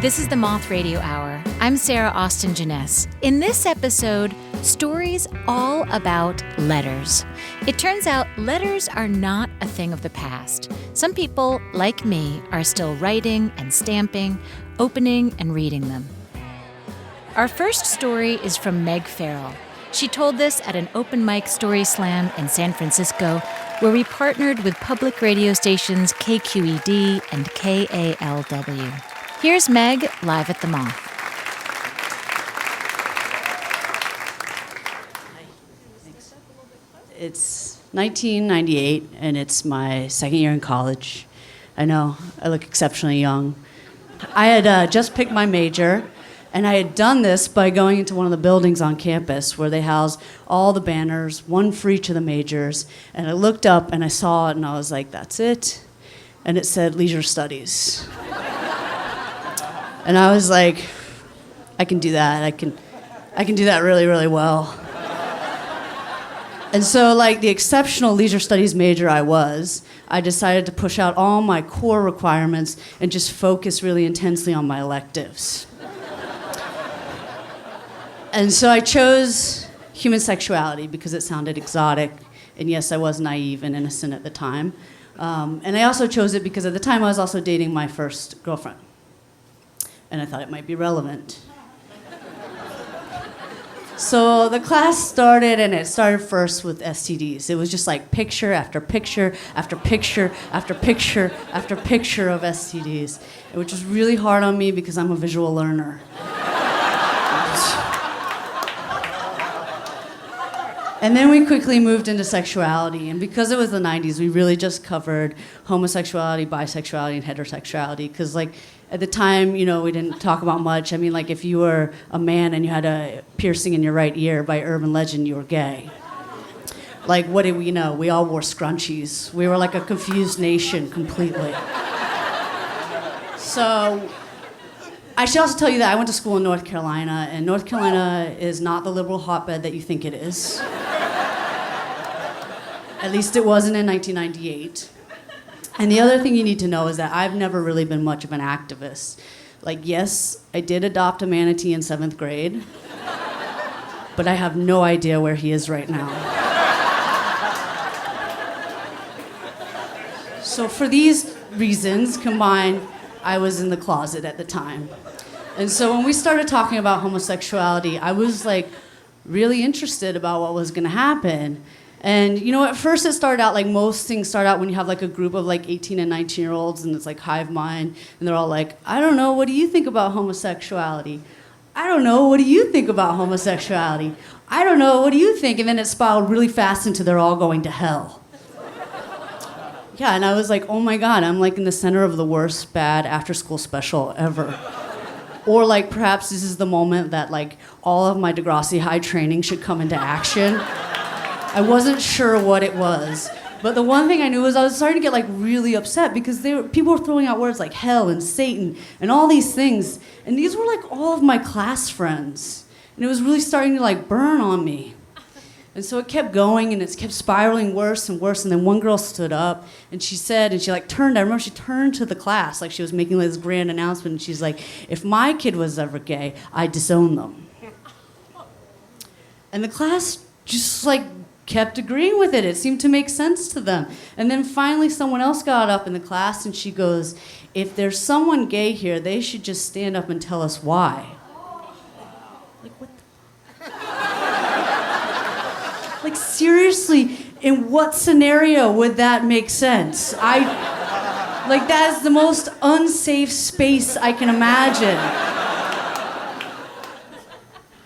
This is the Moth Radio Hour. I'm Sarah Austin Jenness. In this episode, stories all about letters. It turns out letters are not a thing of the past. Some people, like me, are still writing and stamping, opening and reading them. Our first story is from Meg Ferrill. She told this at an open mic story slam in San Francisco, where we partnered with public radio stations KQED and KALW. Here's Meg live at the Moth. It's 1998, and it's my second year in college. I know, I look exceptionally young. I had just picked my major, and I had done this by going into one of the buildings on campus where they house all the banners, one for each of the majors. And I looked up, and I saw it, and I was like, that's it. And it said leisure studies. And I was like, I can do that. I can do that really, really well. And so, like the exceptional leisure studies major I decided to push out all my core requirements and just focus really intensely on my electives. And so I chose human sexuality because it sounded exotic, and yes, I was naive and innocent at the time. And I also chose it because at the time I was also dating my first girlfriend. And I thought it might be relevant. So the class started, and it started first with STDs. It was just like picture after picture after picture after picture after picture of STDs, which was really hard on me because I'm a visual learner. And then we quickly moved into sexuality, and because it was the 90s, we really just covered homosexuality, bisexuality, and heterosexuality, because like at the time, you know, we didn't talk about much. I mean, like if you were a man and you had a piercing in your right ear, by urban legend, you were gay. Like, what did we know? We all wore scrunchies. We were like a confused nation completely. So I should also tell you that I went to school in North Carolina, and North Carolina is not the liberal hotbed that you think it is. At least it wasn't in 1998. And the other thing you need to know is that I've never really been much of an activist. Like, yes, I did adopt a manatee in 7th grade, but I have no idea where he is right now. So for these reasons combined, I was in the closet at the time. And so when we started talking about homosexuality, I was like really interested about what was gonna happen. And you know, at first it started out like most things start out when you have like a group of like 18 and 19-year-olds, and it's like hive mind, and they're all like, I don't know, what do you think about homosexuality? I don't know, what do you think about homosexuality? I don't know, what do you think? And then it spiraled really fast into they're all going to hell. Yeah, and I was like, oh my God, I'm like in the center of the worst bad after-school special ever. Or like perhaps this is the moment that like all of my Degrassi High training should come into action. I wasn't sure what it was. But the one thing I knew was I was starting to get like really upset because people were throwing out words like hell and Satan and all these things. And these were like all of my class friends. And it was really starting to like burn on me. And so it kept going, and it kept spiraling worse and worse. And then one girl stood up, and she said, and she like turned, I remember she turned to the class, like she was making this grand announcement, and she's like, if my kid was ever gay, I'd disown them. And the class just like kept agreeing with it. It seemed to make sense to them. And then finally someone else got up in the class, and she goes, if there's someone gay here, they should just stand up and tell us why. Like, what the Like, seriously, in what scenario would that make sense? Like, that is the most unsafe space I can imagine.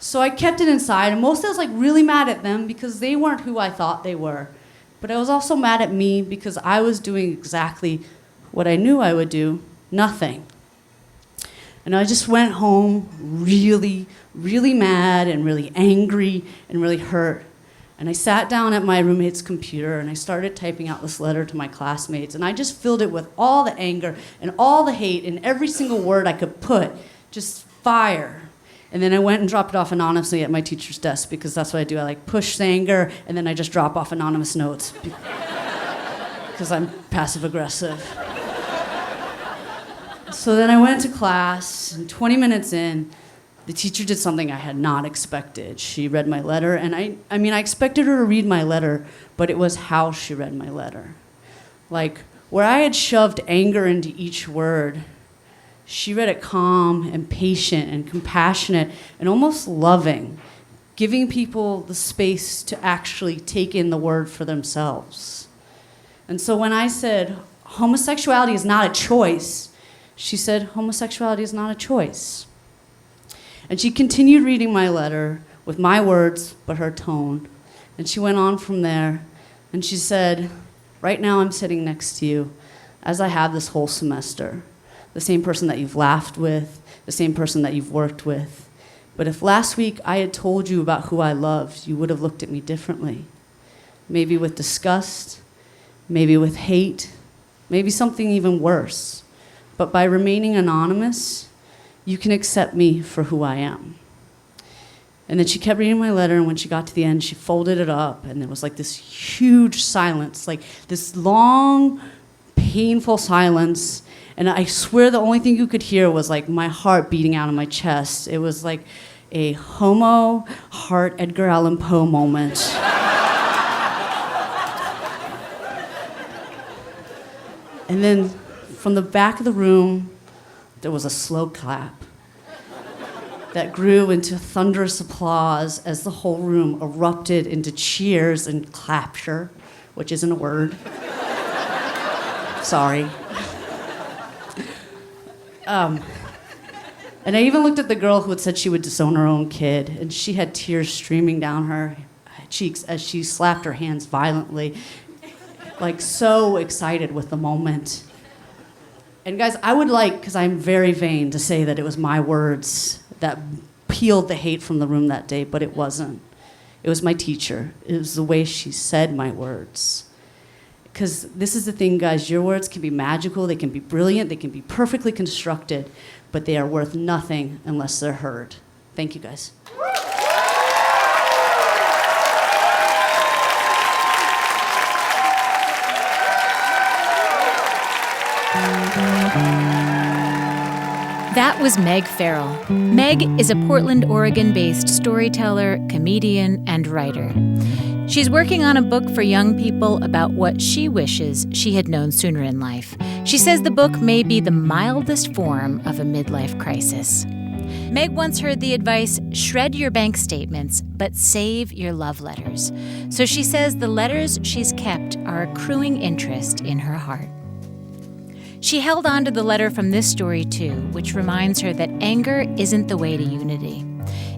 So I kept it inside, and mostly I was like really mad at them because they weren't who I thought they were. But I was also mad at me because I was doing exactly what I knew I would do, nothing. And I just went home really, really mad and really angry and really hurt. And I sat down at my roommate's computer, and I started typing out this letter to my classmates, and I just filled it with all the anger and all the hate and every single word I could put, just fire. And then I went and dropped it off anonymously at my teacher's desk, because that's what I do. I like push the anger, and then I just drop off anonymous notes because I'm passive aggressive. So So then I went to class, and 20 minutes in, the teacher did something I had not expected. She read my letter, and I expected her to read my letter, but it was how she read my letter. Like, where I had shoved anger into each word, she read it calm and patient and compassionate and almost loving, giving people the space to actually take in the word for themselves. And so when I said, homosexuality is not a choice, she said, homosexuality is not a choice. And she continued reading my letter with my words, but her tone. And she went on from there, and she said, right now I'm sitting next to you, as I have this whole semester. The same person that you've laughed with, the same person that you've worked with. But if last week I had told you about who I loved, you would have looked at me differently. Maybe with disgust, maybe with hate, maybe something even worse. But by remaining anonymous, you can accept me for who I am. And then she kept reading my letter, and when she got to the end, she folded it up, and there was like this huge silence, like this long, painful silence. And I swear the only thing you could hear was like my heart beating out of my chest. It was like a homo heart Edgar Allan Poe moment. And then from the back of the room, there was a slow clap that grew into thunderous applause as the whole room erupted into cheers and clapture, which isn't a word. Sorry. And I even looked at the girl who had said she would disown her own kid, and she had tears streaming down her cheeks as she slapped her hands violently, like so excited with the moment. And guys, I would like, because I'm very vain, to say that it was my words that peeled the hate from the room that day, but it wasn't. It was my teacher. It was the way she said my words. Because this is the thing, guys, your words can be magical, they can be brilliant, they can be perfectly constructed, but they are worth nothing unless they're heard. Thank you, guys. That was Meg Ferrill. Meg is a Portland, Oregon-based storyteller, comedian, and writer. She's working on a book for young people about what she wishes she had known sooner in life. She says the book may be the mildest form of a midlife crisis. Meg once heard the advice, shred your bank statements, but save your love letters. So she says the letters she's kept are accruing interest in her heart. She held on to the letter from this story, too, which reminds her that anger isn't the way to unity.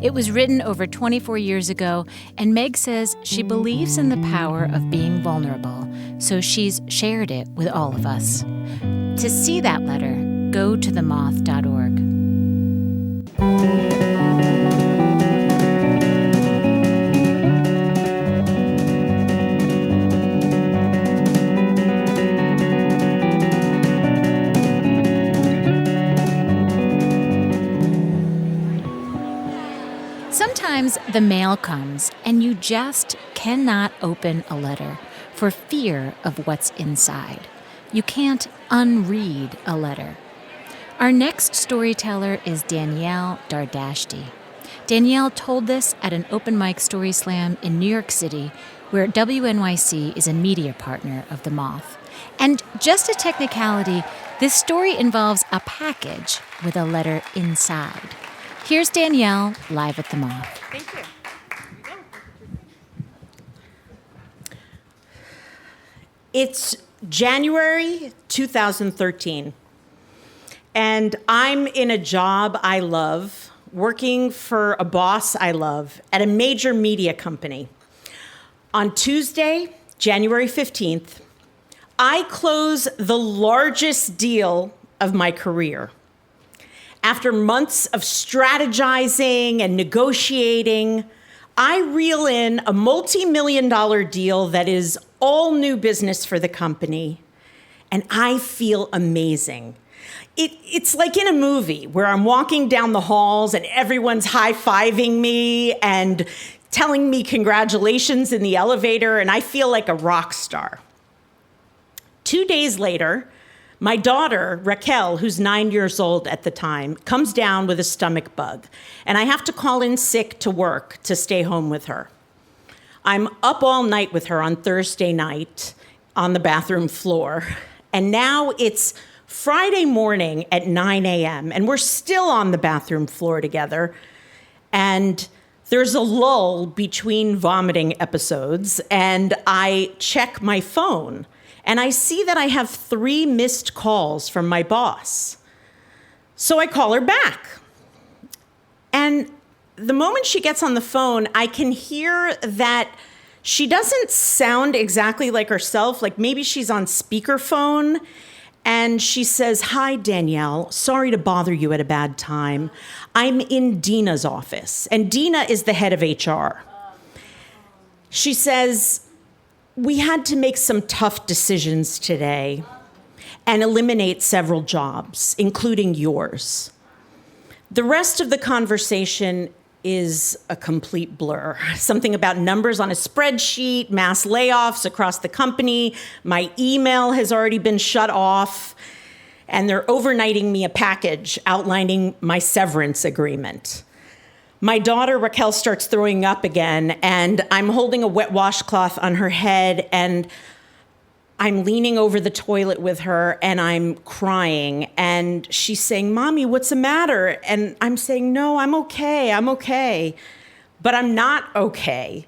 It was written over 24 years ago, and Meg says she believes in the power of being vulnerable, so she's shared it with all of us. To see that letter, go to themoth.org. Sometimes the mail comes and you just cannot open a letter for fear of what's inside. You can't unread a letter. Our next storyteller is Danielle Dardashti. Danielle told this at an open mic story slam in New York City, where WNYC is a media partner of the Moth. And just a technicality, this story involves a package with a letter inside. Here's Danielle live at the Moth. Thank you. It's January 2013, and I'm in a job I love, working for a boss I love at a major media company. On Tuesday, January 15th, I close the largest deal of my career. After months of strategizing and negotiating, I reel in a multi-million-dollar deal that is all new business for the company, and I feel amazing. It's like in a movie where I'm walking down the halls and everyone's high-fiving me and telling me congratulations in the elevator, and I feel like a rock star. 2 days later, My daughter, Raquel, who's 9 years old at the time, comes down with a stomach bug, and I have to call in sick to work to stay home with her. I'm up all night with her on Thursday night on the bathroom floor, and now it's Friday morning at 9 a.m., and we're still on the bathroom floor together, and there's a lull between vomiting episodes, and I check my phone, and I see that I have 3 missed calls from my boss. So I call her back. And the moment she gets on the phone, I can hear that she doesn't sound exactly like herself, like maybe she's on speakerphone, and she says, "Hi, Danielle, sorry to bother you at a bad time. I'm in Dina's office," and Dina is the head of HR. She says, "We had to make some tough decisions today and eliminate several jobs, including yours." The rest of the conversation is a complete blur. Something about numbers on a spreadsheet, mass layoffs across the company. My email has already been shut off, and they're overnighting me a package outlining my severance agreement. My daughter, Raquel, starts throwing up again, and I'm holding a wet washcloth on her head, and I'm leaning over the toilet with her, and I'm crying, and she's saying, "Mommy, what's the matter?" And I'm saying, "No, I'm okay. But I'm not okay.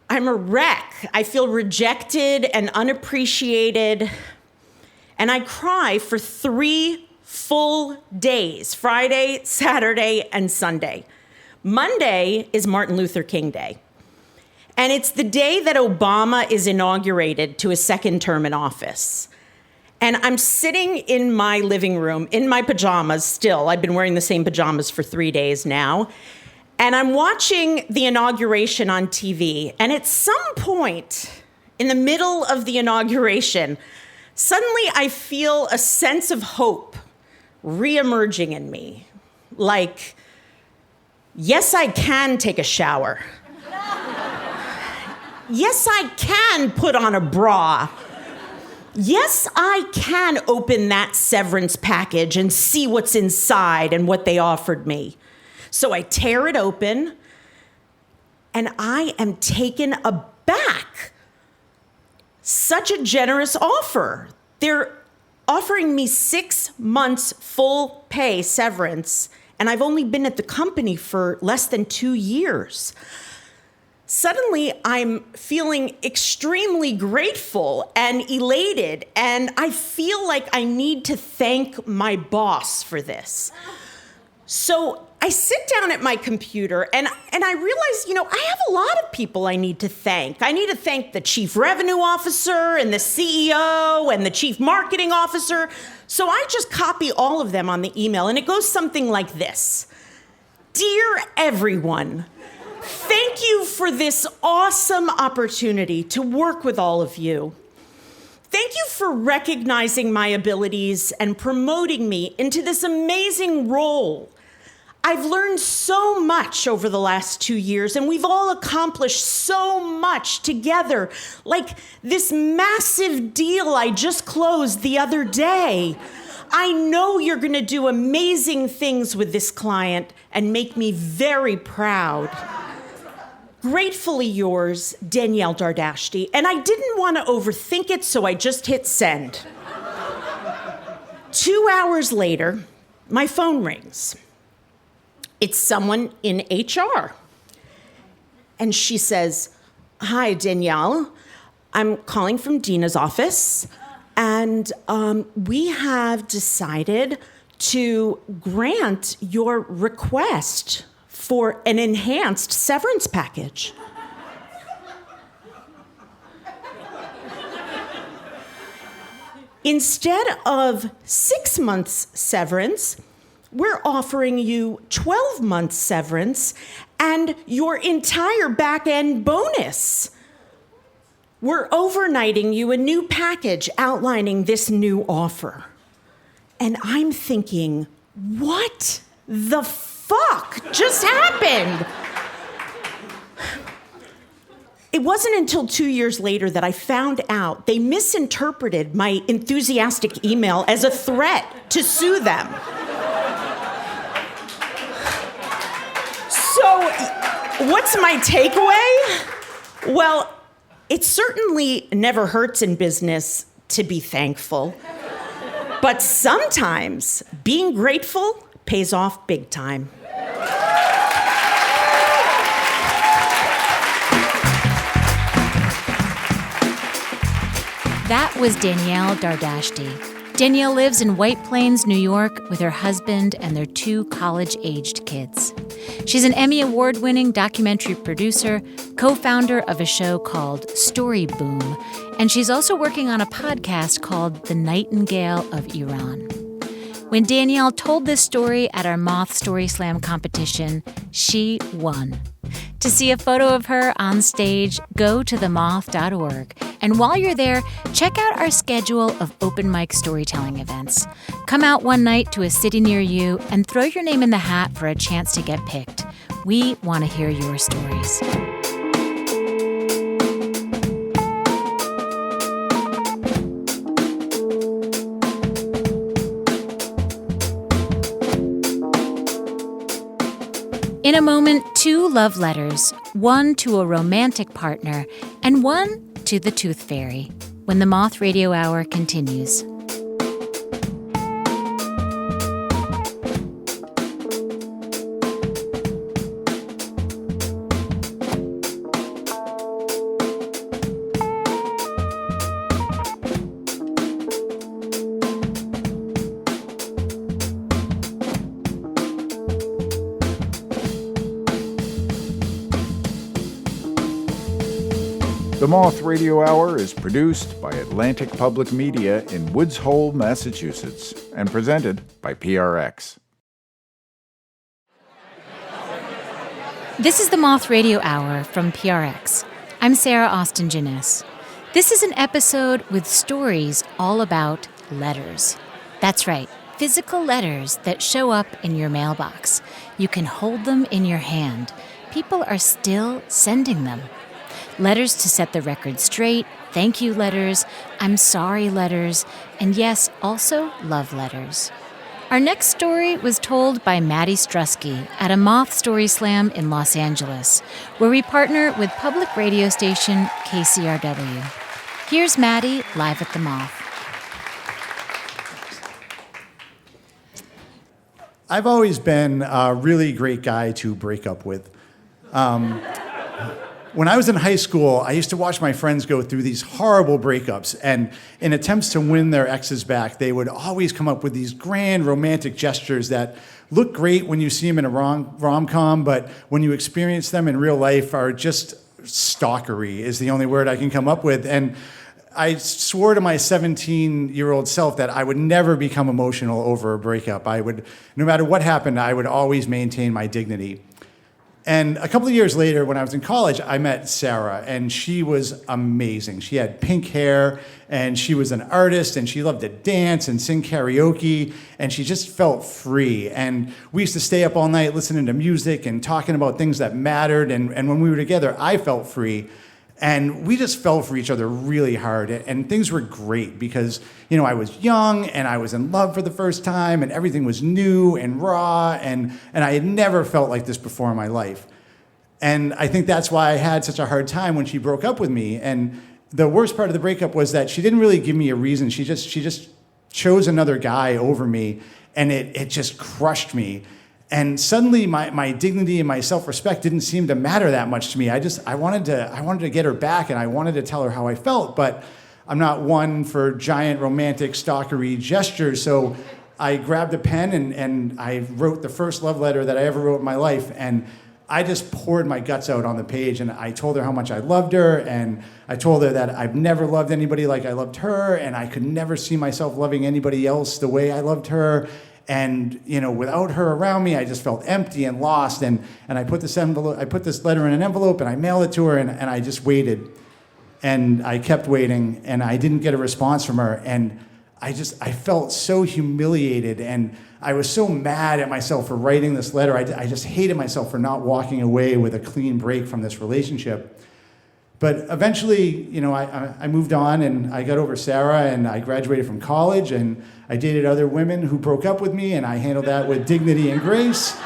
I'm a wreck. I feel rejected and unappreciated, and I cry for 3 full days, Friday, Saturday, and Sunday. Monday is Martin Luther King Day. And it's the day that Obama is inaugurated to his second term in office. And I'm sitting in my living room in my pajamas still. I've been wearing the same pajamas for 3 days now. And I'm watching the inauguration on TV. And at some point in the middle of the inauguration, suddenly I feel a sense of hope reemerging in me. Like, yes, I can take a shower. Yes, I can put on a bra. Yes, I can open that severance package and see what's inside and what they offered me. So I tear it open, and I am taken aback. Such a generous offer. They're offering me 6 months full pay severance, and I've only been at the company for less than 2 years. Suddenly, I'm feeling extremely grateful and elated, and I feel like I need to thank my boss for this. So I sit down at my computer, and I realize, I have a lot of people I need to thank. I need to thank the chief revenue officer and the CEO and the chief marketing officer. So I just copy all of them on the email, and it goes something like this. Dear everyone, thank you for this awesome opportunity to work with all of you. Thank you for recognizing my abilities and promoting me into this amazing role. I've learned so much over the last 2 years, and we've all accomplished so much together, like this massive deal I just closed the other day. I know you're going to do amazing things with this client and make me very proud. Gratefully yours, Danielle Dardashti. And I didn't want to overthink it, so I just hit send. 2 hours later, my phone rings. It's someone in HR. And she says, "Hi, Danielle. I'm calling from Dina's office, and we have decided to grant your request for an enhanced severance package." Instead of 6 months severance, we're offering you 12 months severance and your entire back-end bonus. We're overnighting you a new package outlining this new offer. And I'm thinking, what the fuck just happened? it wasn't until 2 years later that I found out they misinterpreted my enthusiastic email as a threat to sue them. So, what's my takeaway? Well, it certainly never hurts in business to be thankful. But sometimes being grateful pays off big time. That was Danielle Dardashti. Danielle lives in White Plains, New York, with her husband and their 2 college-aged kids. She's an Emmy Award-winning documentary producer, co-founder of a show called Story Boom, and she's also working on a podcast called The Nightingale of Iran. When Danielle told this story at our Moth Story Slam competition, she won. To see a photo of her on stage, go to themoth.org. And while you're there, check out our schedule of open mic storytelling events. Come out one night to a city near you and throw your name in the hat for a chance to get picked. We want to hear your stories. In a moment, 2 love letters, one to a romantic partner and one to the Tooth Fairy, when the Moth Radio Hour continues. The Moth Radio Hour is produced by Atlantic Public Media in Woods Hole, Massachusetts, and presented by PRX. This is the Moth Radio Hour from PRX. I'm Sarah Austin Jenness. This is an episode with stories all about letters. That's right, physical letters that show up in your mailbox. You can hold them in your hand. People are still sending them. Letters to set the record straight, thank you letters, I'm sorry letters, and yes, also love letters. Our next story was told by Matty Struski at a Moth Story Slam in Los Angeles, where we partner with public radio station KCRW. Here's Matty live at the Moth. I've always been a really great guy to break up with. When I was in high school, I used to watch my friends go through these horrible breakups, and in attempts to win their exes back, they would always come up with these grand romantic gestures that look great when you see them in a rom-com, but when you experience them in real life are just stalkery is the only word I can come up with. And I swore to my 17-year-old self that I would never become emotional over a breakup. No matter what happened, I would always maintain my dignity. And a couple of years later, when I was in college, I met Sarah, and she was amazing. She had pink hair, and she was an artist, and she loved to dance and sing karaoke, and she just felt free. And we used to stay up all night listening to music and talking about things that mattered, and when we were together, I felt free. And we just fell for each other really hard, and things were great because, I was young and I was in love for the first time, and everything was new and raw, and I had never felt like this before in my life. And I think that's why I had such a hard time when she broke up with me. And the worst part of the breakup was that she didn't really give me a reason. She just chose another guy over me, and it just crushed me. And suddenly my dignity and my self-respect didn't seem to matter that much to me. I wanted to get her back, and I wanted to tell her how I felt, but I'm not one for giant romantic stalkery gestures. So I grabbed a pen and I wrote the first love letter that I ever wrote in my life, and I just poured my guts out on the page, and I told her how much I loved her, and I told her that I've never loved anybody like I loved her, and I could never see myself loving anybody else the way I loved her. And without her around me, I just felt empty and lost. And I put this letter in an envelope, and I mailed it to her, and I just waited. And I kept waiting, and I didn't get a response from her. And I felt so humiliated, and I was so mad at myself for writing this letter. I just hated myself for not walking away with a clean break from this relationship. But eventually, I moved on and I got over Sarah and I graduated from college and I dated other women who broke up with me and I handled that with dignity and grace.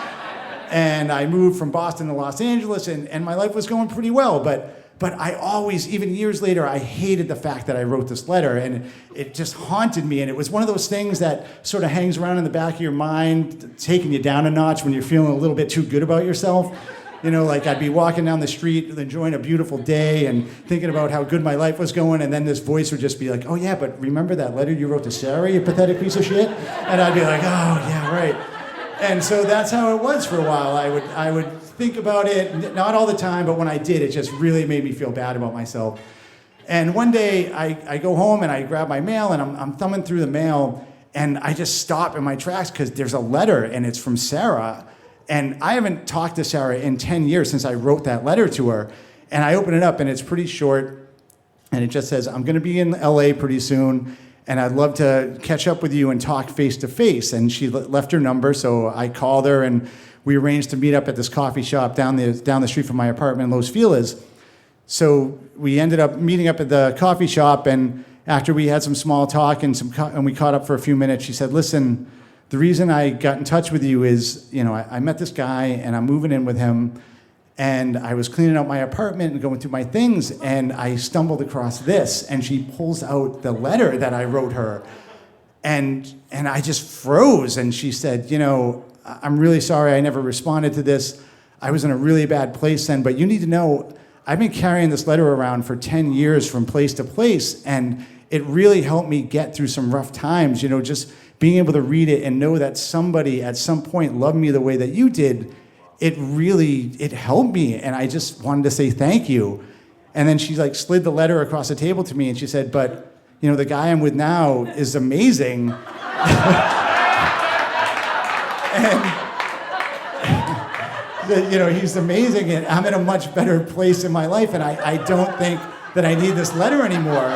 And I moved from Boston to Los Angeles and my life was going pretty well. But I always, even years later, I hated the fact that I wrote this letter and it just haunted me. And it was one of those things that sort of hangs around in the back of your mind, taking you down a notch when you're feeling a little bit too good about yourself. Like I'd be walking down the street enjoying a beautiful day and thinking about how good my life was going, and then this voice would just be like, oh yeah, but remember that letter you wrote to Sarah, you pathetic piece of shit? And I'd be like, oh yeah, right. And so that's how it was for a while. I would think about it, not all the time, but when I did, it just really made me feel bad about myself. And one day I go home and I grab my mail and I'm thumbing through the mail and I just stop in my tracks because there's a letter and it's from Sarah. And I haven't talked to Sarah in 10 years since I wrote that letter to her. And I open it up and it's pretty short. And it just says, I'm going to be in LA pretty soon. And I'd love to catch up with you and talk face to face. And she left her number. So I called her and we arranged to meet up at this coffee shop down the street from my apartment in Los Feliz. So we ended up meeting up at the coffee shop. And after we had some small talk and we caught up for a few minutes, she said, listen, the reason I got in touch with you is, I met this guy and I'm moving in with him and I was cleaning out my apartment and going through my things and I stumbled across this, and she pulls out the letter that I wrote her and I just froze, and she said, I'm really sorry I never responded to this. I was in a really bad place then, but you need to know I've been carrying this letter around for 10 years from place to place, and it really helped me get through some rough times, just being able to read it and know that somebody at some point loved me the way that you did, it helped me. And I just wanted to say thank you. And then she slid the letter across the table to me and she said, but, the guy I'm with now is amazing. And, he's amazing and I'm in a much better place in my life and I don't think that I need this letter anymore.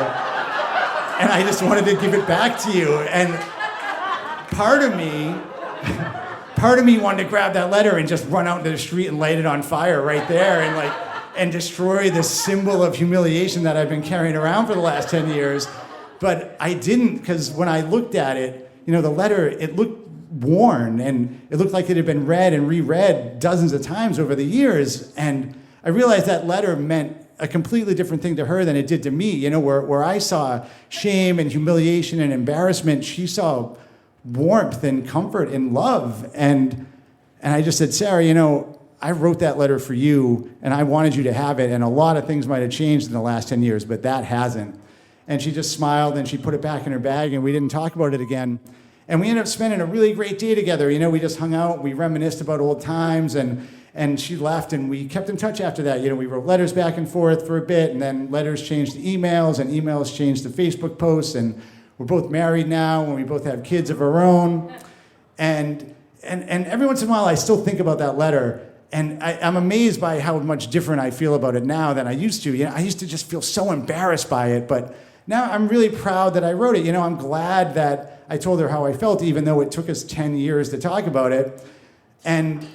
And I just wanted to give it back to you. And part of me wanted to grab that letter and just run out into the street and light it on fire right there and destroy this symbol of humiliation that I've been carrying around for the last 10 years. But I didn't, because when I looked at it, the letter, it looked worn and it looked like it had been read and reread dozens of times over the years. And I realized that letter meant a completely different thing to her than it did to me. Where I saw shame and humiliation and embarrassment, she saw warmth and comfort and love. And I just said, Sarah, I wrote that letter for you and I wanted you to have it. And a lot of things might have changed in the last 10 years, but that hasn't. And she just smiled and she put it back in her bag and we didn't talk about it again. And we ended up spending a really great day together. We just hung out, we reminisced about old times and she left and we kept in touch after that. We wrote letters back and forth for a bit and then letters changed to emails and emails changed to Facebook posts, and we're both married now and we both have kids of our own. And every once in a while I still think about that letter and I'm amazed by how much different I feel about it now than I used to. I used to just feel so embarrassed by it, but now I'm really proud that I wrote it. I'm glad that I told her how I felt, even though it took us 10 years to talk about it. And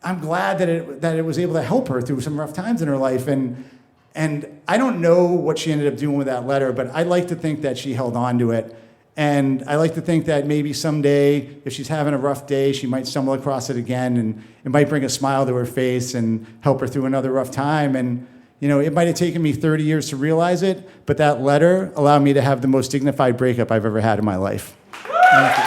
I'm glad that it was able to help her through some rough times in her life. And I don't know what she ended up doing with that letter, but I like to think that she held on to it. And I like to think that maybe someday, if she's having a rough day, she might stumble across it again and it might bring a smile to her face and help her through another rough time. And, it might have taken me 30 years to realize it, but that letter allowed me to have the most dignified breakup I've ever had in my life. Thank you.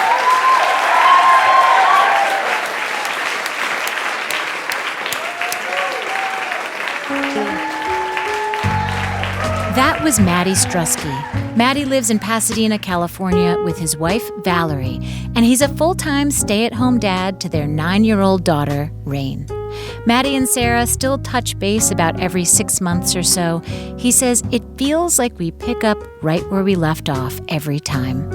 That was Matty Struski. Matty lives in Pasadena, California with his wife, Valerie, and he's a full-time stay-at-home dad to their 9-year-old daughter, Rain. Matty and Sarah still touch base about every 6 months or so. He says it feels like we pick up right where we left off every time.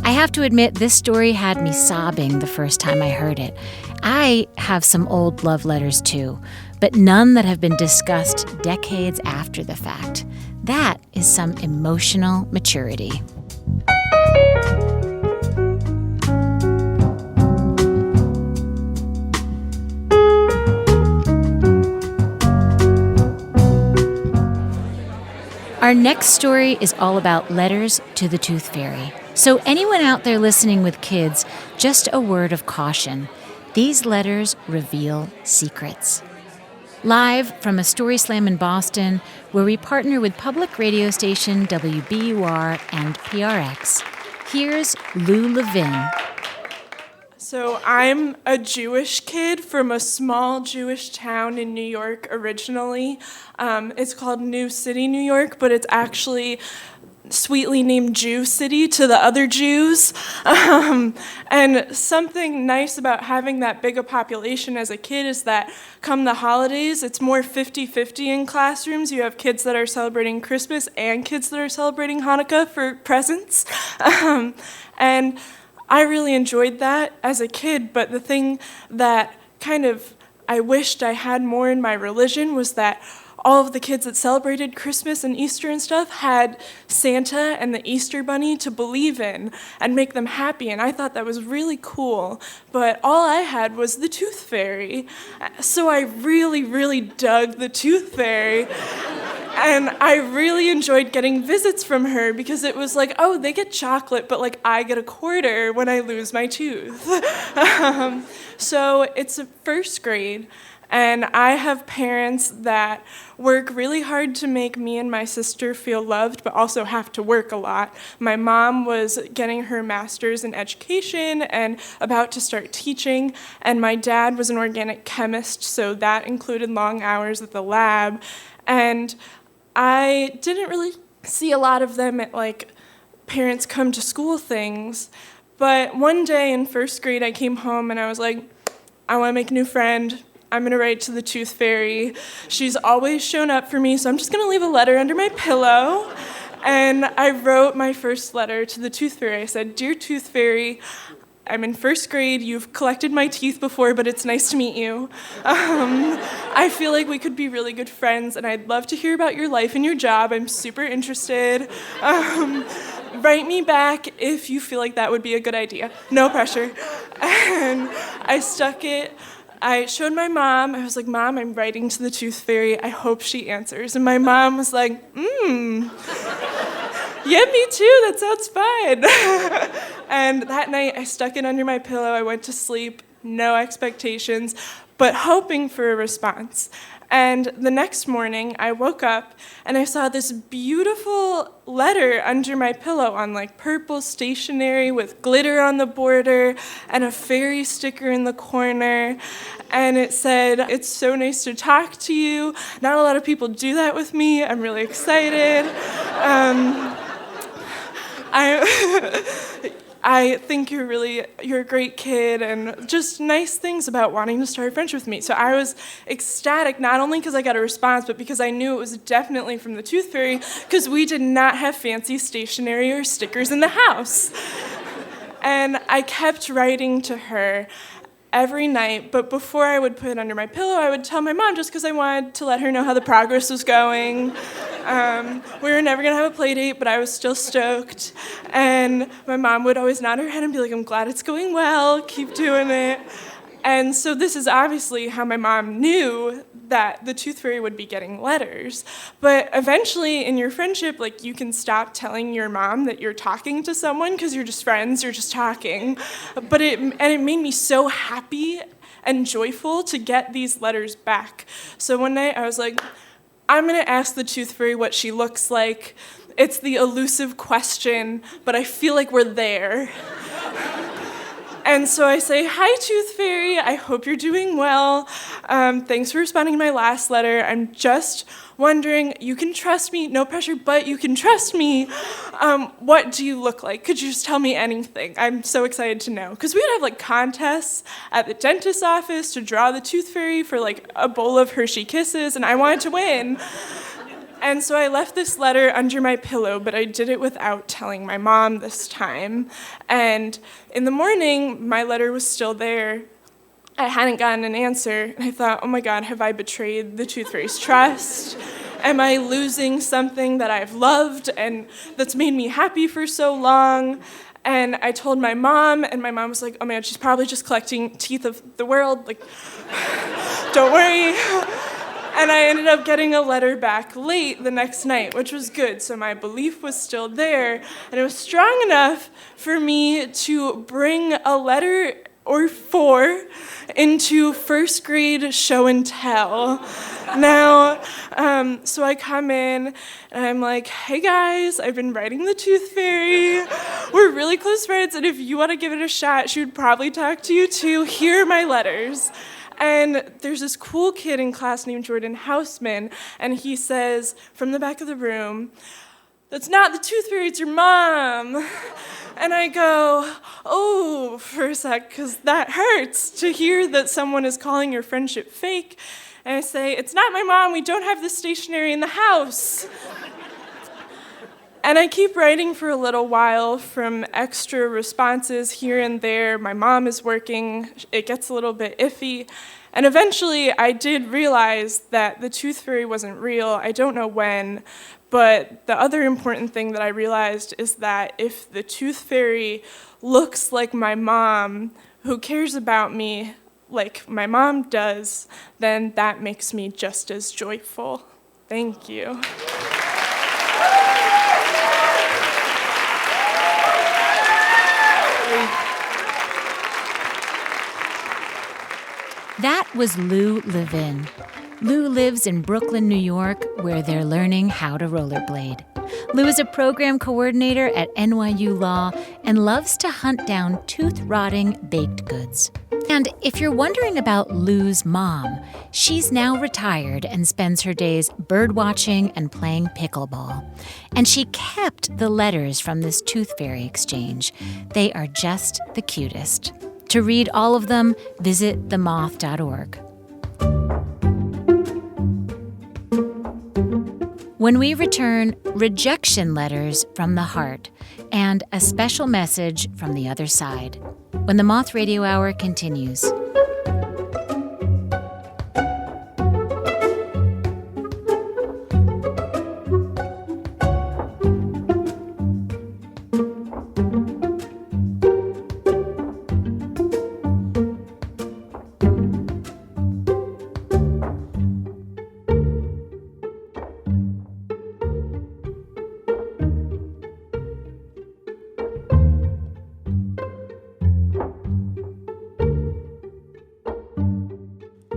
I have to admit, this story had me sobbing the first time I heard it. I have some old love letters too, but none that have been discussed decades after the fact. That is some emotional maturity. Our next story is all about letters to the Tooth Fairy. So anyone out there listening with kids, just a word of caution. These letters reveal secrets. Live from a Story Slam in Boston, where we partner with public radio station WBUR and PRX, here's Lou Levin. So I'm a Jewish kid from a small Jewish town in New York originally. It's called New City, New York, but it's actually sweetly named Jew City to the other Jews. And something nice about having that big a population as a kid is that come the holidays, it's more 50-50 in classrooms. You have kids that are celebrating Christmas and kids that are celebrating Hanukkah for presents. And I really enjoyed that as a kid, but the thing that kind of I wished I had more in my religion was that all of the kids that celebrated Christmas and Easter and stuff had Santa and the Easter Bunny to believe in and make them happy, and I thought that was really cool, but all I had was the Tooth Fairy. So I really, really dug the Tooth Fairy, and I really enjoyed getting visits from her because it was like, oh, they get chocolate, but like I get a quarter when I lose my tooth. So it's first grade, and I have parents that work really hard to make me and my sister feel loved, but also have to work a lot. My mom was getting her master's in education and about to start teaching, and my dad was an organic chemist, so that included long hours at the lab. And I didn't really see a lot of them at like parents come to school things, but one day in first grade I came home and I was like, I want to make a new friend. I'm going to write to the Tooth Fairy. She's always shown up for me, so I'm just going to leave a letter under my pillow. And I wrote my first letter to the Tooth Fairy. I said, Dear Tooth Fairy, I'm in first grade. You've collected my teeth before, but it's nice to meet you. I feel like we could be really good friends, and I'd love to hear about your life and your job. I'm super interested. Write me back if you feel like that would be a good idea. No pressure. And I stuck it. I showed my mom. I was like, Mom, I'm writing to the Tooth Fairy. I hope she answers. And my mom was like, yeah, me too. That sounds fine. And that night, I stuck it under my pillow. I went to sleep, no expectations, but hoping for a response. And the next morning, I woke up and I saw this beautiful letter under my pillow on like purple stationery with glitter on the border and a fairy sticker in the corner. And it said, it's so nice to talk to you. Not a lot of people do that with me. I'm really excited. I think you're a great kid, and just nice things about wanting to start a friendship with me. So I was ecstatic, not only because I got a response, but because I knew it was definitely from the Tooth Fairy, because we did not have fancy stationery or stickers in the house. And I kept writing to her every night, but before I would put it under my pillow, I would tell my mom just because I wanted to let her know how the progress was going. We were never going to have a play date, but I was still stoked. And my mom would always nod her head and be like, I'm glad it's going well, keep doing it. And so this is obviously how my mom knew that the Tooth Fairy would be getting letters. But eventually in your friendship, like you can stop telling your mom that you're talking to someone because you're just friends, you're just talking. But it made me so happy and joyful to get these letters back. So one night I was like, I'm going to ask the Tooth Fairy what she looks like. It's the elusive question, but I feel like we're there. And so I say, hi, Tooth Fairy. I hope you're doing well. Thanks for responding to my last letter. I'm just wondering, you can trust me, no pressure, but you can trust me. What do you look like? Could you just tell me anything? I'm so excited to know. Because we would have like contests at the dentist's office to draw the Tooth Fairy for like a bowl of Hershey Kisses, and I wanted to win. And so I left this letter under my pillow, but I did it without telling my mom this time. And in the morning, my letter was still there. I hadn't gotten an answer, and I thought, oh my God, have I betrayed the Tooth Fairy's trust? Am I losing something that I've loved and that's made me happy for so long? And I told my mom, and my mom was like, oh man, she's probably just collecting teeth of the world. Like, don't worry. And I ended up getting a letter back late the next night, which was good. So my belief was still there. And it was strong enough for me to bring a letter or 4 into first grade show and tell. Now, so I come in and I'm like, hey guys, I've been writing the Tooth Fairy. We're really close friends, and if you want to give it a shot, she would probably talk to you too. Here are my letters. And there's this cool kid in class named Jordan Houseman, and he says from the back of the room, "That's not the Tooth Fairy, it's your mom." And I go, oh, for a sec, because that hurts to hear that someone is calling your friendship fake. And I say, it's not my mom, we don't have the stationery in the house. And I keep writing for a little while from extra responses here and there. My mom is working, it gets a little bit iffy. And eventually I did realize that the Tooth Fairy wasn't real. I don't know when, but the other important thing that I realized is that if the Tooth Fairy looks like my mom, who cares about me like my mom does, then that makes me just as joyful. Thank you. That was Lou Levin. Lou lives in Brooklyn, New York, where they're learning how to rollerblade. Lou is a program coordinator at NYU Law and loves to hunt down tooth-rotting baked goods. And if you're wondering about Lou's mom, she's now retired and spends her days birdwatching and playing pickleball. And she kept the letters from this Tooth Fairy exchange. They are just the cutest. To read all of them, visit themoth.org. When we return, rejection letters from the heart and a special message from the other side. When the Moth Radio Hour continues.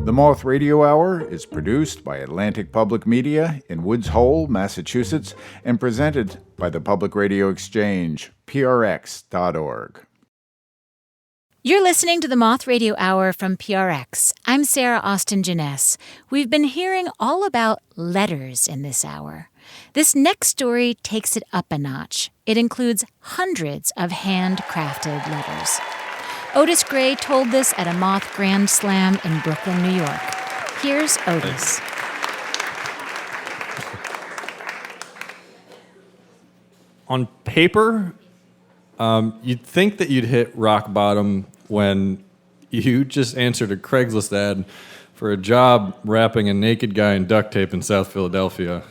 The Moth Radio Hour is produced by Atlantic Public Media in Woods Hole, Massachusetts, and presented by the Public Radio Exchange, prx.org. You're listening to the Moth Radio Hour from PRX. I'm Sarah Austin Jenness. We've been hearing all about letters in this hour. This next story takes it up a notch. It includes hundreds of handcrafted letters. Otis Gray told this at a Moth Grand Slam in Brooklyn, New York. Here's Otis. On paper, you'd think that you'd hit rock bottom when you just answered a Craigslist ad for a job wrapping a naked guy in duct tape in South Philadelphia.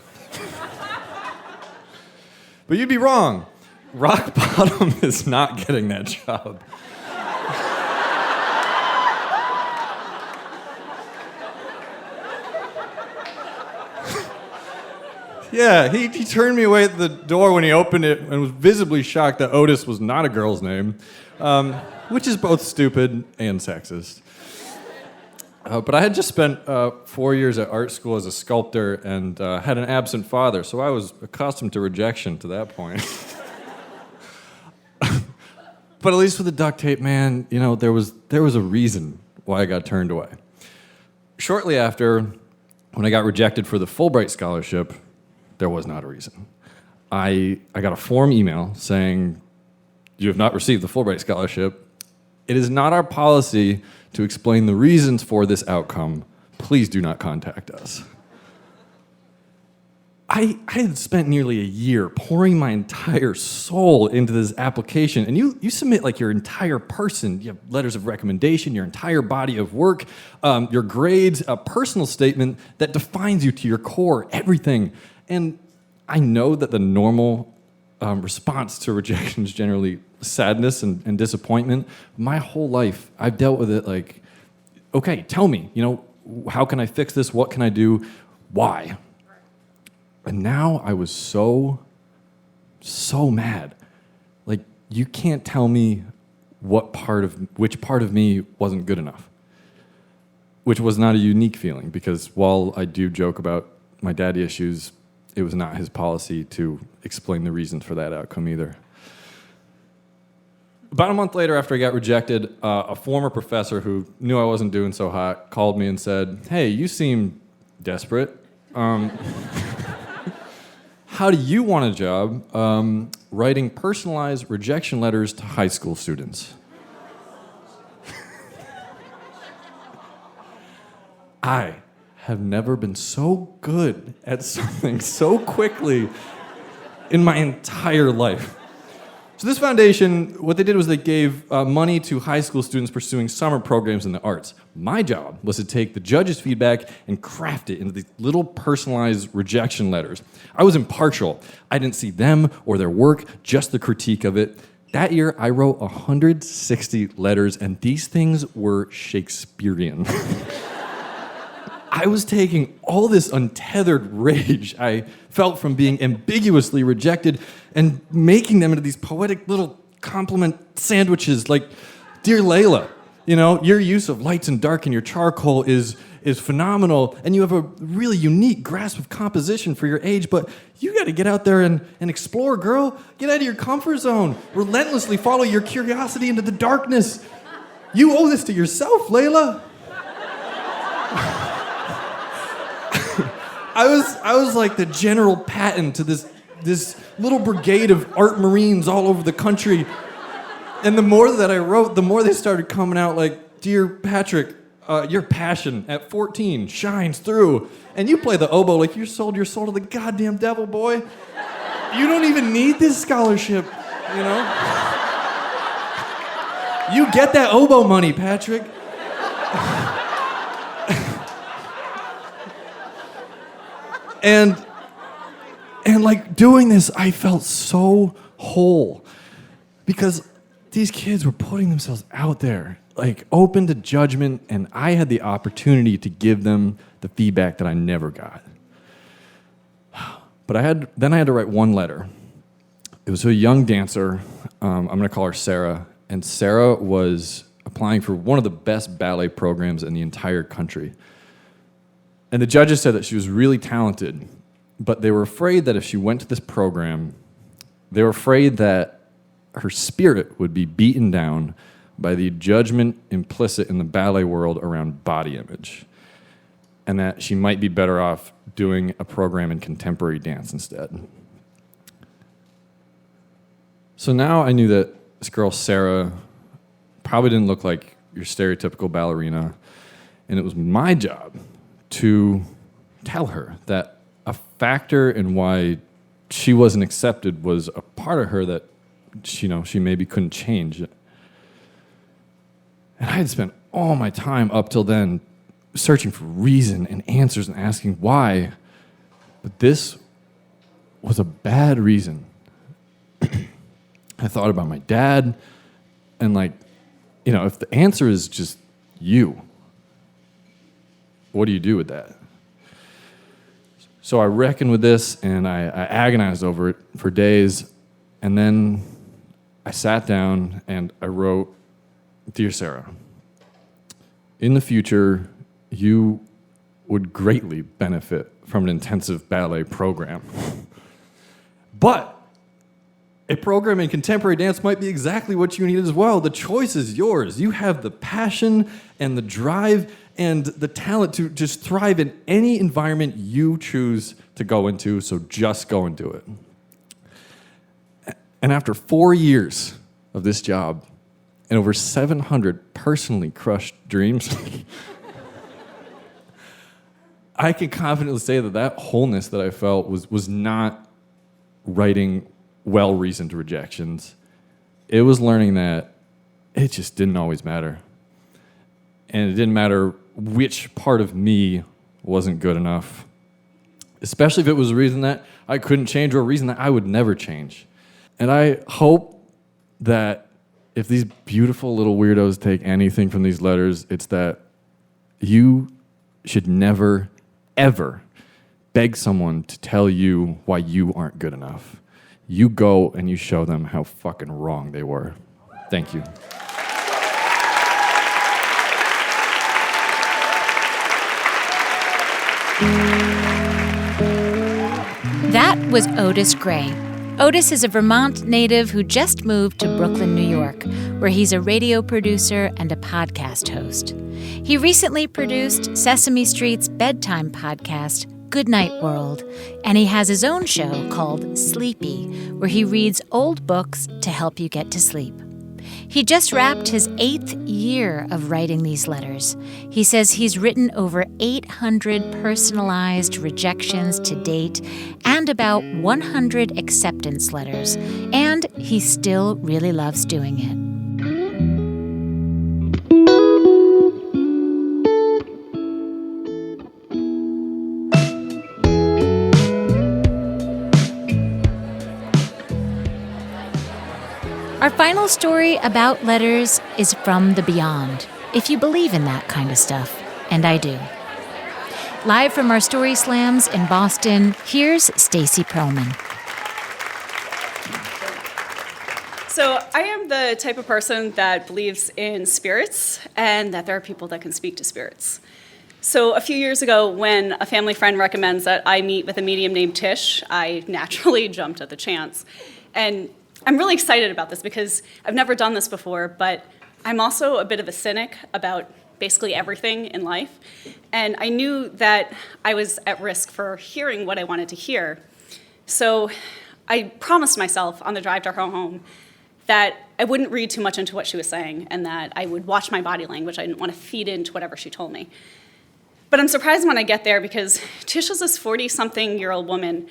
But you'd be wrong. Rock bottom is not getting that job. Yeah, he turned me away at the door when he opened it and was visibly shocked that Otis was not a girl's name, which is both stupid and sexist. But I had just spent 4 years at art school as a sculptor and had an absent father, so I was accustomed to rejection to that point. But at least with the duct tape, man, you know, there was a reason why I got turned away. Shortly after, when I got rejected for the Fulbright scholarship, there was not a reason. I got a form email saying, "You have not received the Fulbright scholarship. It is not our policy to explain the reasons for this outcome. Please do not contact us." I had spent nearly a year pouring my entire soul into this application, and you submit like your entire person. You have letters of recommendation, your entire body of work, your grades, a personal statement that defines you to your core, everything. And I know that the normal response to rejection is generally sadness and disappointment. My whole life, I've dealt with it like, okay, tell me, you know, How can I fix this? What can I do? Why? And now I was so mad. Like, you can't tell me which part of me wasn't good enough. Which was not a unique feeling, because while I do joke about my daddy issues, it was not his policy to explain the reasons for that outcome either. About a month later, after I got rejected, a former professor who knew I wasn't doing so hot called me and said, "Hey, you seem desperate. How do you want a job writing personalized rejection letters to high school students?" I have never been so good at something so quickly in my entire life. So this foundation, what they did was they gave money to high school students pursuing summer programs in the arts. My job was to take the judges' feedback and craft it into these little personalized rejection letters. I was impartial. I didn't see them or their work, just the critique of it. That year, I wrote 160 letters, and these things were Shakespearean. I was taking all this untethered rage I felt from being ambiguously rejected and making them into these poetic little compliment sandwiches like, "Dear Layla, your use of lights and dark in your charcoal is phenomenal, and you have a really unique grasp of composition for your age, but you got to get out there and explore, girl. Get out of your comfort zone. Relentlessly follow your curiosity into the darkness. You owe this to yourself, Layla." I was like the General Patton to this little brigade of art marines all over the country. And the more that I wrote, the more they started coming out like, "Dear Patrick, your passion at 14 shines through. And you play the oboe like you sold your soul to the goddamn devil, boy. You don't even need this scholarship, You get that oboe money, Patrick." And like doing this, I felt so whole, because these kids were putting themselves out there, like open to judgment, and I had the opportunity to give them the feedback that I never got. But I had to write one letter. It was to a young dancer. I'm going to call her Sarah, and Sarah was applying for one of the best ballet programs in the entire country. And the judges said that she was really talented, but they were afraid that if she went to this program, they were afraid that her spirit would be beaten down by the judgment implicit in the ballet world around body image, and that she might be better off doing a program in contemporary dance instead. So now I knew that this girl, Sarah, probably didn't look like your stereotypical ballerina, and it was my job to tell her that a factor in why she wasn't accepted was a part of her that she maybe couldn't change. And I had spent all my time up till then searching for reason and answers and asking why, but this was a bad reason. I thought about my dad, and if the answer is just you, what do you do with that? So I reckoned with this, and I agonized over it for days, and then I sat down and I wrote, "Dear Sarah, in the future, you would greatly benefit from an intensive ballet program. But a program in contemporary dance might be exactly what you need as well. The choice is yours. You have the passion and the drive and the talent to just thrive in any environment you choose to go into, so just go and do it." And after 4 years of this job and over 700 personally crushed dreams, I can confidently say that wholeness that I felt was not writing well-reasoned rejections. It was learning that it just didn't always matter. And it didn't matter which part of me wasn't good enough, especially if it was a reason that I couldn't change or a reason that I would never change. And I hope that if these beautiful little weirdos take anything from these letters, it's that you should never, ever beg someone to tell you why you aren't good enough. You go and you show them how fucking wrong they were. Thank you. That was Otis Gray. Otis is a Vermont native who just moved to Brooklyn, New York, where he's a radio producer and a podcast host. He recently produced Sesame Street's bedtime podcast, Goodnight World, and he has his own show called Sleepy, where he reads old books to help you get to sleep. He just wrapped his 8th year of writing these letters. He says he's written over 800 personalized rejections to date and about 100 acceptance letters, and he still really loves doing it. Our final story about letters is from the beyond, if you believe in that kind of stuff, and I do. Live from our Story Slams in Boston, here's Stacey Perlman. So I am the type of person that believes in spirits and that there are people that can speak to spirits. So a few years ago, when a family friend recommends that I meet with a medium named Tish, I naturally jumped at the chance. And I'm really excited about this because I've never done this before, but I'm also a bit of a cynic about basically everything in life. And I knew that I was at risk for hearing what I wanted to hear. So I promised myself on the drive to her home that I wouldn't read too much into what she was saying and that I would watch my body language. I didn't want to feed into whatever she told me. But I'm surprised when I get there because Tish is this 40-something-year-old woman,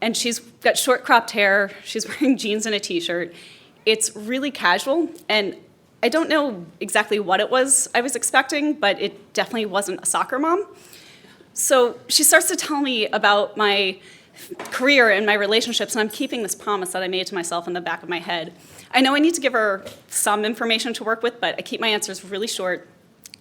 and she's got short cropped hair, she's wearing jeans and a t-shirt. It's really casual, and I don't know exactly what it was I was expecting, but it definitely wasn't a soccer mom. So she starts to tell me about my career and my relationships, and I'm keeping this promise that I made to myself in the back of my head. I know I need to give her some information to work with, but I keep my answers really short,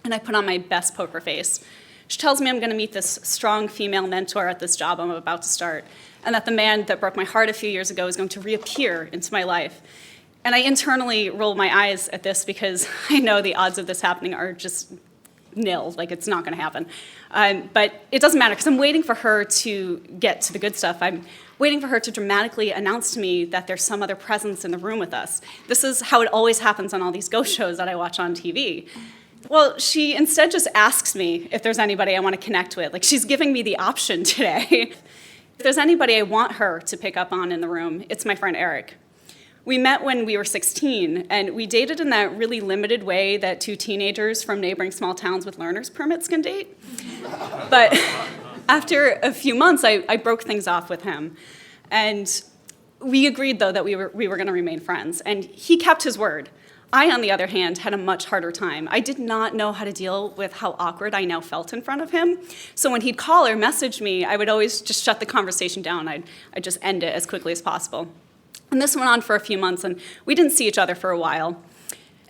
and I put on my best poker face. She tells me I'm going to meet this strong female mentor at this job I'm about to start, and that the man that broke my heart a few years ago is going to reappear into my life. And I internally roll my eyes at this because I know the odds of this happening are just nil, like it's not going to happen. But it doesn't matter because I'm waiting for her to get to the good stuff. I'm waiting for her to dramatically announce to me that there's some other presence in the room with us. This is how it always happens on all these ghost shows that I watch on TV. Well, she instead just asks me if there's anybody I want to connect with. Like, she's giving me the option today. If there's anybody I want her to pick up on in the room, it's my friend Eric. We met when we were 16, and we dated in that really limited way that two teenagers from neighboring small towns with learner's permits can date. But after a few months, I broke things off with him. And we agreed, though, that we were going to remain friends. And he kept his word. I, on the other hand, had a much harder time. I did not know how to deal with how awkward I now felt in front of him. So when he'd call or message me, I would always just shut the conversation down. I'd just end it as quickly as possible. And this went on for a few months, and we didn't see each other for a while.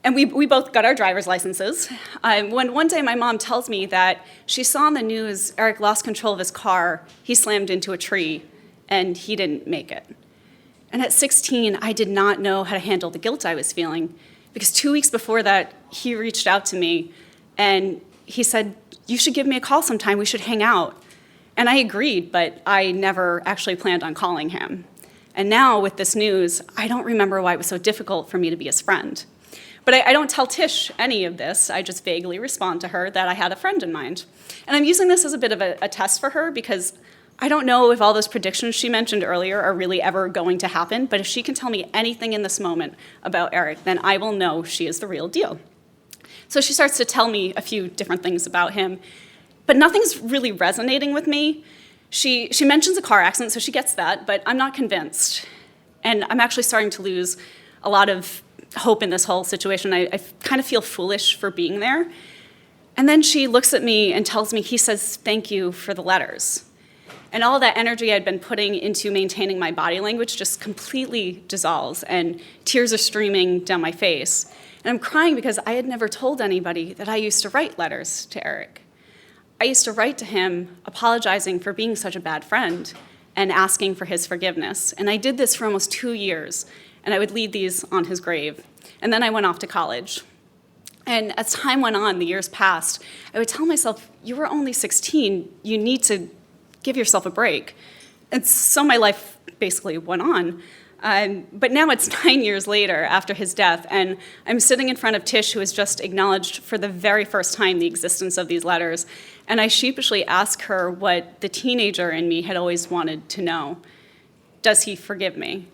And we both got our driver's licenses. When one day my mom tells me that she saw on the news Eric lost control of his car, he slammed into a tree, and he didn't make it. And at 16, I did not know how to handle the guilt I was feeling, because 2 weeks before that, he reached out to me, and he said, "You should give me a call sometime, we should hang out." And I agreed, but I never actually planned on calling him. And now, with this news, I don't remember why it was so difficult for me to be his friend. But I don't tell Tish any of this. I just vaguely respond to her that I had a friend in mind. And I'm using this as a bit of a test for her because I don't know if all those predictions she mentioned earlier are really ever going to happen, but if she can tell me anything in this moment about Eric, then I will know she is the real deal. So she starts to tell me a few different things about him, but nothing's really resonating with me. She mentions a car accident, so she gets that, but I'm not convinced. And I'm actually starting to lose a lot of hope in this whole situation. I kind of feel foolish for being there. And then she looks at me and tells me, he says, "Thank you for the letters." And all that energy I'd been putting into maintaining my body language just completely dissolves, and tears are streaming down my face. And I'm crying because I had never told anybody that I used to write letters to Eric. I used to write to him apologizing for being such a bad friend and asking for his forgiveness. And I did this for almost 2 years, and I would leave these on his grave. And then I went off to college. And as time went on, the years passed, I would tell myself, you were only 16, you need to give yourself a break. And so my life basically went on. But now it's 9 years later after his death, and I'm sitting in front of Tish, who has just acknowledged for the very first time the existence of these letters, and I sheepishly ask her what the teenager in me had always wanted to know. Does he forgive me?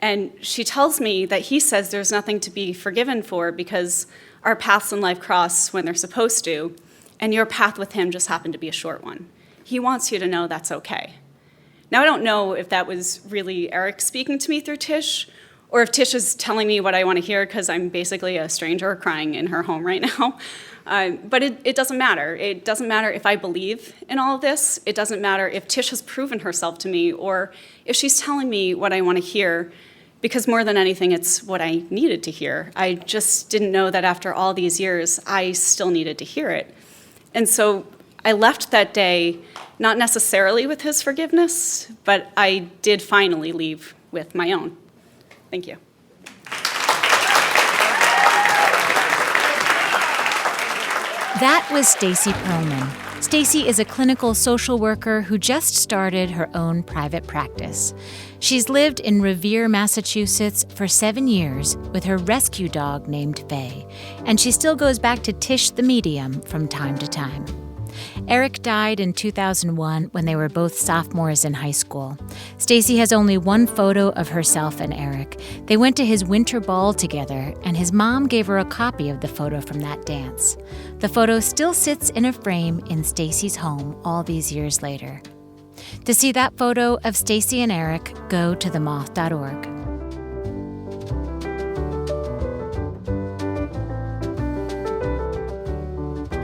And she tells me that he says there's nothing to be forgiven for because our paths in life cross when they're supposed to, and your path with him just happened to be a short one. He wants you to know that's okay. Now, I don't know if that was really Eric speaking to me through Tish, or if Tish is telling me what I want to hear because I'm basically a stranger crying in her home right now. But it doesn't matter. It doesn't matter if I believe in all of this. It doesn't matter if Tish has proven herself to me or if she's telling me what I want to hear, because more than anything, it's what I needed to hear. I just didn't know that after all these years, I still needed to hear it. And so I left that day, not necessarily with his forgiveness, but I did finally leave with my own. Thank you. That was Stacey Perlman. Stacey is a clinical social worker who just started her own private practice. She's lived in Revere, Massachusetts for 7 years with her rescue dog named Faye, and she still goes back to Tish the medium from time to time. Eric died in 2001 when they were both sophomores in high school. Stacey has only one photo of herself and Eric. They went to his winter ball together, and his mom gave her a copy of the photo from that dance. The photo still sits in a frame in Stacey's home all these years later. To see that photo of Stacey and Eric, go to themoth.org.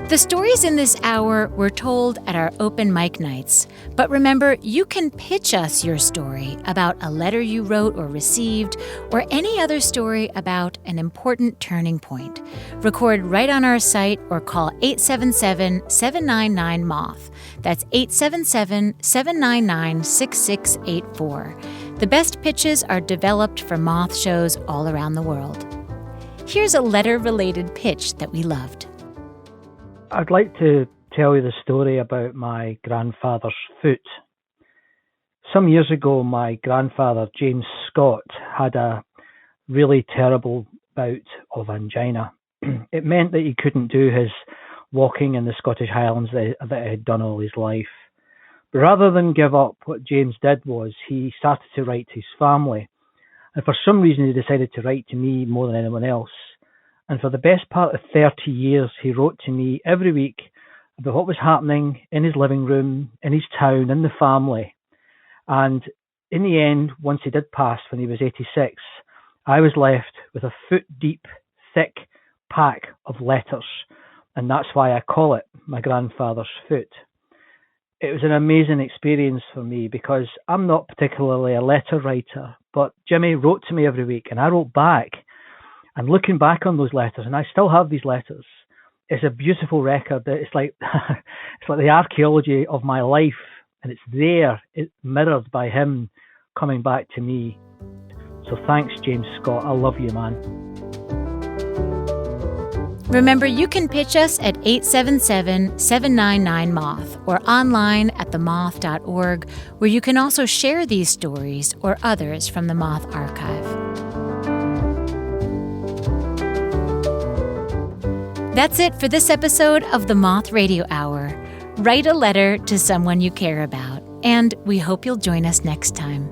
The stories in this hour were told at our open mic nights. But remember, you can pitch us your story about a letter you wrote or received, or any other story about an important turning point. Record right on our site or call 877-799-MOTH. That's 877-799-6684. The best pitches are developed for Moth shows all around the world. Here's a letter-related pitch that we loved. I'd like to tell you the story about my grandfather's foot. Some years ago, my grandfather, James Scott, had a really terrible bout of angina. It meant that he couldn't do his walking in the Scottish Highlands that he had done all his life. But rather than give up, what James did was he started to write to his family. And for some reason, he decided to write to me more than anyone else. And for the best part of 30 years, he wrote to me every week about what was happening in his living room, in his town, in the family. And in the end, once he did pass when he was 86, I was left with a foot-deep, thick pack of letters. And that's why I call it my grandfather's foot. It was an amazing experience for me because I'm not particularly a letter writer, but Jimmy wrote to me every week and I wrote back. And looking back on those letters, and I still have these letters, it's a beautiful record. It's like it's like the archaeology of my life, and it's there, it's mirrored by him coming back to me. So thanks, James Scott. I love you, man. Remember, you can pitch us at 877-799-MOTH or online at themoth.org, where you can also share these stories or others from the Moth archive. That's it for this episode of the Moth Radio Hour. Write a letter to someone you care about, and we hope you'll join us next time.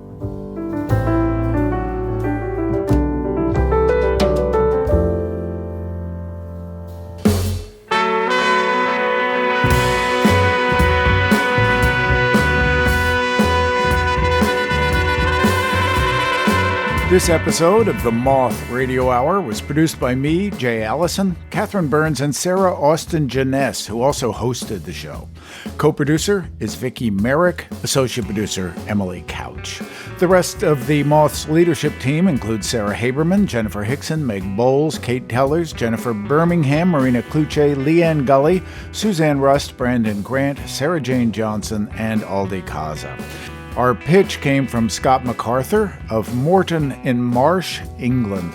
This episode of the Moth Radio Hour was produced by me, Jay Allison, Catherine Burns, and Sarah Austin Jenness, who also hosted the show. Co-producer is Vicki Merrick, associate producer Emily Couch. The rest of the Moth's leadership team includes Sarah Haberman, Jennifer Hickson, Meg Bowles, Kate Tellers, Jennifer Birmingham, Marina Kluche, Leanne Gully, Suzanne Rust, Brandon Grant, Sarah Jane Johnson, and Aldi Kaza. Our pitch came from Scott MacArthur of Morton in Marsh, England.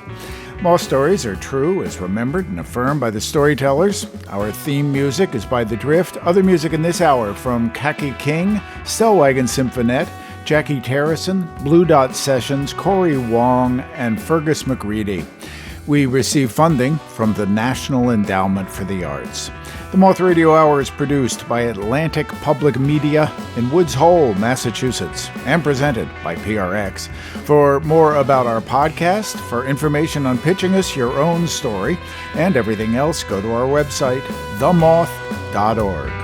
Moth stories are true, as remembered and affirmed by the Storytellers. Our theme music is by The Drift. Other music in this hour from Kaki King, Stellwagen Symphonette, Jackie Terrison, Blue Dot Sessions, Corey Wong, and Fergus McReady. We receive funding from the National Endowment for the Arts. The Moth Radio Hour is produced by Atlantic Public Media in Woods Hole, Massachusetts, and presented by PRX. For more about our podcast, for information on pitching us your own story, and everything else, go to our website, themoth.org.